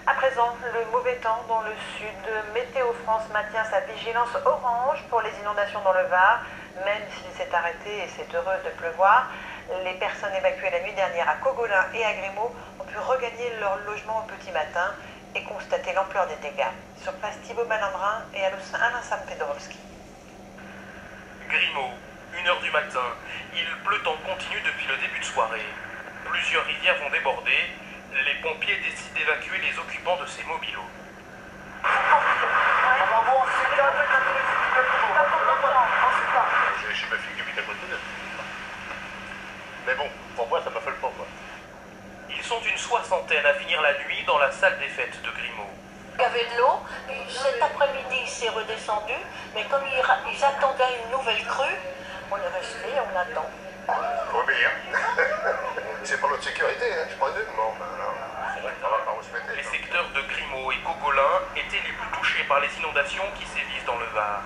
À présent, le mauvais temps dans le sud. Météo France maintient sa vigilance orange pour les inondations dans le Var, même s'il s'est arrêté et c'est heureux de pleuvoir. Les personnes évacuées la nuit dernière à Cogolin et à Grimaud ont pu regagner leur logement au petit matin et constater l'ampleur des dégâts. Sur place, Thibaut Malandrin et Alain Sampedorowski. Grimaud, 1h du matin. Il pleut en continu depuis le début de soirée. Plusieurs rivières vont déborder. Les pompiers décident d'évacuer les occupants de ces mobilos. J'ai ma fille qui habite à côté d'elle. Mais bon, pour moi, ça m'a fait le pas, quoi. Ils sont une soixantaine à finir la nuit dans la salle des fêtes de Grimaud. Il y avait de l'eau, cet après-midi c'est redescendu, mais comme ils attendaient une nouvelle crue, on est resté, on attend. Faut obéir. C'est pour notre sécurité, hein, je présume. Bon, ben alors, on va pas où se mettre. Les secteurs de Grimaud et Cogolin étaient les plus touchés par les inondations qui sévissent dans le Var.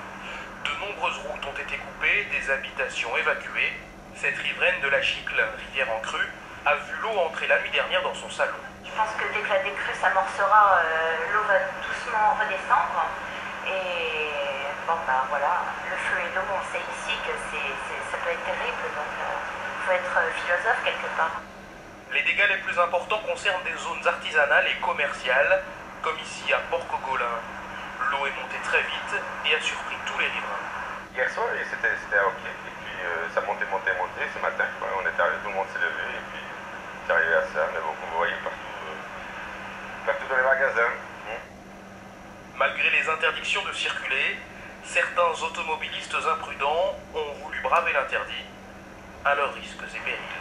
De nombreuses routes ont été coupées, des habitations évacuées. Cette riveraine de la Chicle, rivière en crue, a vu l'eau entrer la nuit dernière dans son salon. Je pense que dès que la décrue s'amorcera, l'eau va doucement redescendre. Et bon, ben voilà, le feu et l'eau, on sait ici que ça peut être terrible, donc il faut être philosophe quelque part. Les dégâts les plus importants concernent des zones artisanales et commerciales, comme ici à Port-Cogolin. L'eau est montée très vite et a surpris tous les riverains. Hier soir, c'était ok. Et puis ça montait. Ce matin, quoi. On est arrivé, tout le monde s'est levé. Et puis c'est arrivé à ça. Mais bon, vous voyez partout dans les magasins. Malgré les interdictions de circuler, certains automobilistes imprudents ont voulu braver l'interdit, à leurs risques et périls.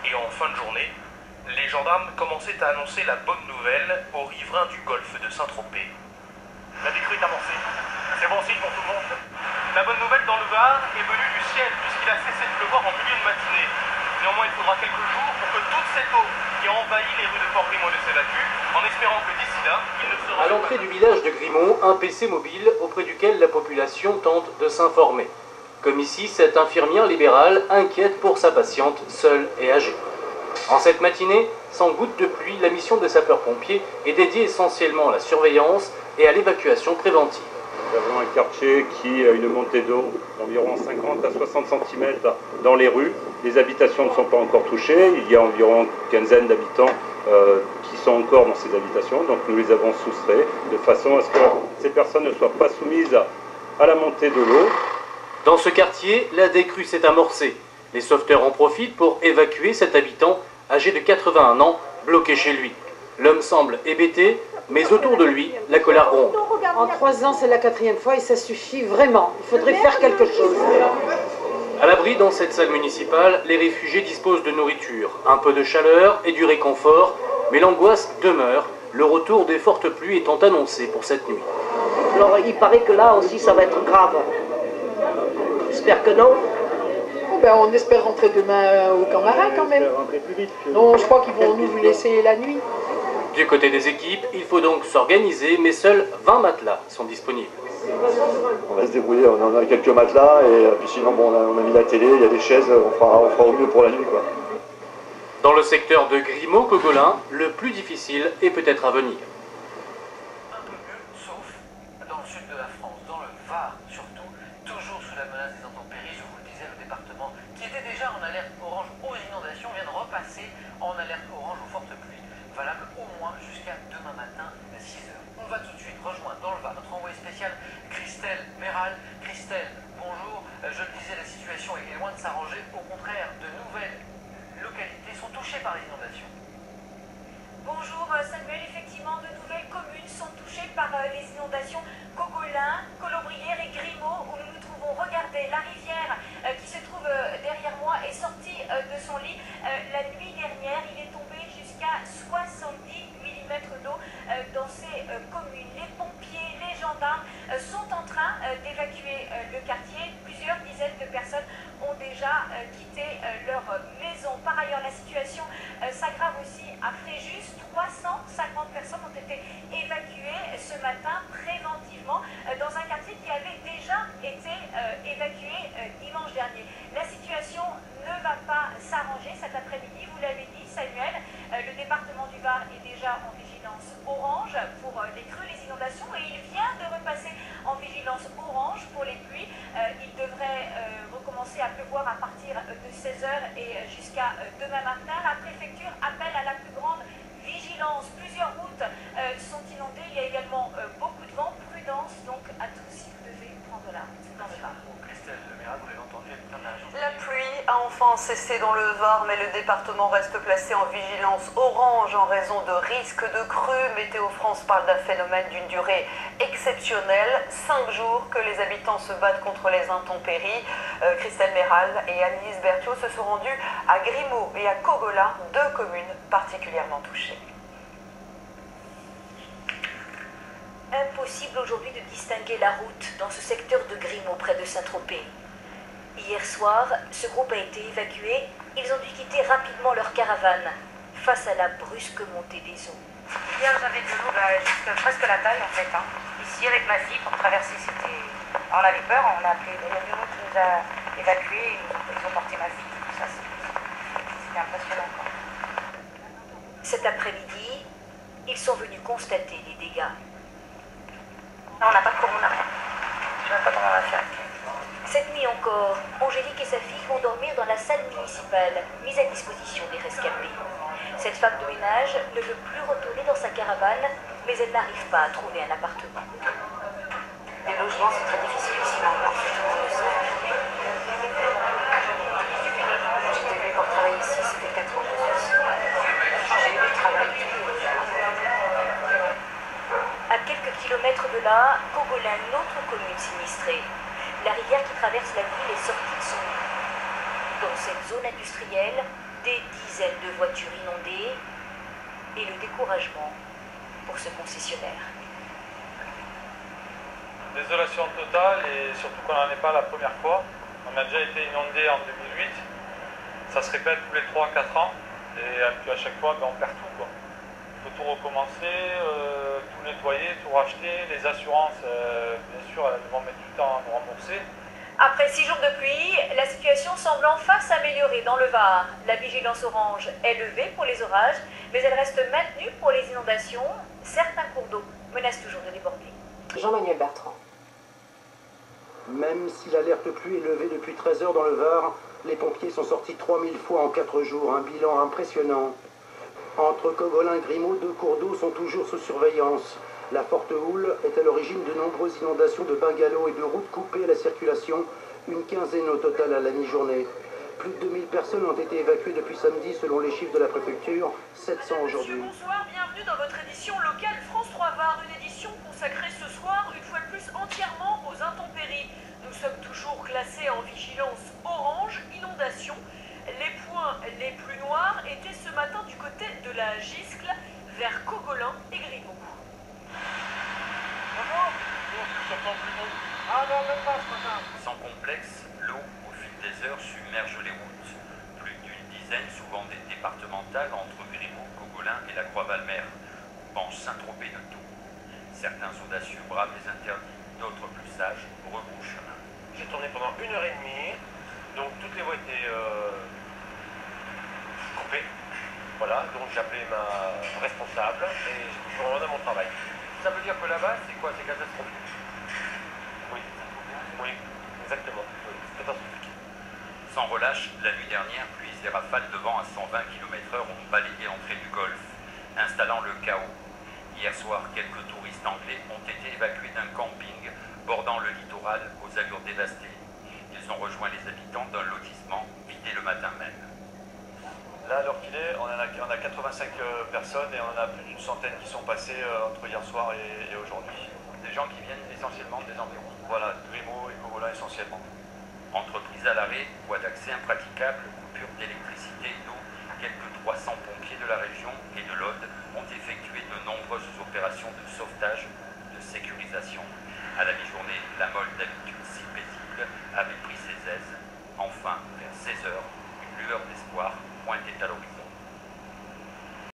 Et en fin de journée, les gendarmes commençaient à annoncer la bonne nouvelle aux riverains du golfe de Saint-Tropez. La décrue est amorcée. C'est bon signe pour tout le monde. La bonne nouvelle dans le Var est venue du ciel, puisqu'il a cessé de pleuvoir en milieu de matinée. Néanmoins, il faudra quelques jours pour que toute cette eau qui a envahi les rues de Port-Grimaud s'évacue, en espérant que d'ici là, il ne sera... À l'entrée du village de Grimaud, un PC mobile auprès duquel la population tente de s'informer. Comme ici, cette infirmière libérale inquiète pour sa patiente, seule et âgée. En cette matinée, sans goutte de pluie, la mission des sapeurs-pompiers est dédiée essentiellement à la surveillance et à l'évacuation préventive. Nous avons un quartier qui a une montée d'eau d'environ 50 à 60 cm dans les rues. Les habitations ne sont pas encore touchées. Il y a environ une quinzaine d'habitants qui sont encore dans ces habitations. Donc nous les avons soustraits de façon à ce que ces personnes ne soient pas soumises à la montée de l'eau. Dans ce quartier, la décrue s'est amorcée. Les sauveteurs en profitent pour évacuer cet habitant âgé de 81 ans, bloqué chez lui. L'homme semble hébété, mais autour de lui, la colère gronde. En 3 ans, c'est la 4e fois et ça suffit vraiment. Il faudrait faire quelque chose. À l'abri dans cette salle municipale, les réfugiés disposent de nourriture, un peu de chaleur et du réconfort, mais l'angoisse demeure, le retour des fortes pluies étant annoncé pour cette nuit. Alors il paraît que là aussi ça va être grave. J'espère que non. Ben, on espère rentrer demain au camp marin quand même. Non, je crois qu'ils vont nous laisser la nuit. Du côté des équipes, il faut donc s'organiser, mais seuls 20 matelas sont disponibles. On va se débrouiller, on a quelques matelas, et puis sinon bon, on a mis la télé, il y a des chaises, on fera au mieux pour la nuit, quoi. Dans le secteur de Grimaud-Cogolin, le plus difficile est peut-être à venir. Un peu mieux, sauf dans le sud de la France, dans le Var surtout, toujours sous la menace des intempéries, je vous le disais, le département qui était déjà en alerte orange aux inondations vient de repasser en alerte orange aux fortes pluies, valable au moins jusqu'à demain matin à 6h. On va tout de suite rejoindre dans le Var notre envoyé spécial Christelle Méral. Christelle, bonjour. Je le disais, la situation est loin de s'arranger. Au contraire, de nouvelles localités sont touchées par les inondations. Bonjour Samuel, effectivement de nouvelles communes sont touchées par les inondations. Cogolin, Colobrières et Grimaud, où nous nous trouvons. Regardez, la rivière qui se trouve derrière moi est sortie de son lit. La nuit dernière, il est tombé jusqu'à 70 mm d'eau dans ces communes. Les pompiers, les gendarmes sont en train d'évacuer le quartier. Plusieurs dizaines de personnes ont déjà quitté leur maison. Par ailleurs, la situation s'aggrave aussi à Fréjus. 350 personnes ont été évacuées ce matin préventivement dans un quartier qui avait déjà été évacué dimanche dernier. La situation ne va pas s'arranger cet après-midi, vous l'avez dit Samuel, le département du Var est déjà en vigilance vigilance orange pour les crues, les inondations, et il vient de repasser en vigilance orange pour les pluies. Il devrait recommencer à pleuvoir à partir de 16 h et jusqu'à demain matin. La préfecture appelle à la plus grande vigilance. Plusieurs routes sont inondées. Il y a également beaucoup de vent. Prudence donc à tous si vous devez prendre la route dans le Var. Christelle Lemaitre, vous l'avez entendu, la pluie a enfin cessé dans le Var, mais le département reste placé en vigilance orange en raison de risques de crue. Météo France parle d'un phénomène d'une durée exceptionnelle. 5 jours que les habitants se battent contre les intempéries. Christelle Méral et Annelise Berthiaud se sont rendus à Grimaud et à Cogolin, 2 communes particulièrement touchées. Impossible aujourd'hui de distinguer la route dans ce secteur de Grimaud près de Saint-Tropez. Hier soir, ce groupe a été évacué. Ils ont dû quitter rapidement leur caravane face à la brusque montée des eaux. Hier, j'avais de l'eau jusqu'à presque la taille en fait. Ici, avec ma fille, pour traverser, c'était... On avait peur, on a appelé le bureau qui nous a évacués, ils ont porté ma fille. Ça, c'était impressionnant. Cet après-midi, ils sont venus constater les dégâts. Non, on n'a pas de courant, on n'a rien. Je ne sais pas comment on va faire. Cette nuit encore, Angélique et sa fille vont dormir dans la salle municipale, mise à disposition des rescapés. Cette femme de ménage ne veut plus retourner dans sa caravane, mais elle n'arrive pas à trouver un appartement. Les logements, c'est très difficile ici maintenant. J'étais venue pour travailler ici, c'était 4 ans. J'ai eu du travail. À quelques kilomètres de là, Cogolin, une autre commune sinistrée. La rivière qui traverse la ville est sortie de son lit. Dans cette zone industrielle, des dizaines de voitures inondées et le découragement pour ce concessionnaire. Désolation totale et surtout qu'on n'en est pas la première fois. On a déjà été inondé en 2008. Ça se répète tous les 3-4 ans et puis à chaque fois on perd tout, quoi. Il faut tout recommencer, tout nettoyer, tout racheter. Les assurances, bien sûr, elles vont mettre du temps à nous rembourser. Après 6 jours de pluie, la situation semble enfin s'améliorer dans le Var. La vigilance orange est levée pour les orages, mais elle reste maintenue pour les inondations. Certains cours d'eau menacent toujours de déborder. Jean-Manuel Bertrand. Même si l'alerte pluie est levée depuis 13 h dans le Var, les pompiers sont sortis 3000 fois en 4 jours, un bilan impressionnant. Entre Cogolin et Grimaud, 2 cours d'eau sont toujours sous surveillance. La forte houle est à l'origine de nombreuses inondations de bungalows et de routes coupées à la circulation, une quinzaine au total à la mi-journée. Plus de 2000 personnes ont été évacuées depuis samedi selon les chiffres de la préfecture, 700 aujourd'hui. Bonsoir, bienvenue dans votre édition locale France 3 Var, une édition consacrée ce soir, une fois de plus, entièrement aux intempéries. Nous sommes toujours classés en vigilance orange, inondation. Les points les plus noirs étaient ce matin du côté de la Giscle, vers Cogolin et Grimaud. Sans complexe, l'eau, au fil des heures, submerge les routes. Plus d'une dizaine, souvent des départementales, entre Grimaud, Cogolin et la Croix-Valmer, penchent Saint-Tropez de tout. Certains audacieux bravent les interdits, d'autres plus sages rebroussent chemin. J'ai tourné pendant 1 h 30, donc toutes les voies étaient coupées. Voilà, donc j'ai appelé ma responsable et je me rends à mon travail. Ça veut dire que là-bas, c'est quoi? C'est catastrophique? Oui, exactement. Oui, c'est catastrophique. Sans relâche, la nuit dernière, puis des rafales de vent à 120 km/h ont balayé l'entrée du Golfe, installant le chaos. Hier soir, quelques touristes anglais ont été évacués d'un camping bordant le littoral aux allures dévastées. Ils ont rejoint les habitants d'un lotissement vidé le matin même. Là, à l'heure qu'il est, on a 85 personnes et on en a plus d'une centaine qui sont passées entre hier soir et aujourd'hui. Des gens qui viennent essentiellement des environs. Voilà, Grimaud et Cogolin essentiellement. Entreprise à l'arrêt, voie d'accès impraticable, coupure d'électricité et d'eau, quelques 300 pompiers de la région et de l'Aude ont effectué de nombreuses opérations de sauvetage, de sécurisation. À la mi-journée, la Molle, d'habitude si paisible, avait pris ses aises. Enfin, vers 16 h, une lueur d'espoir pointait à l'horizon.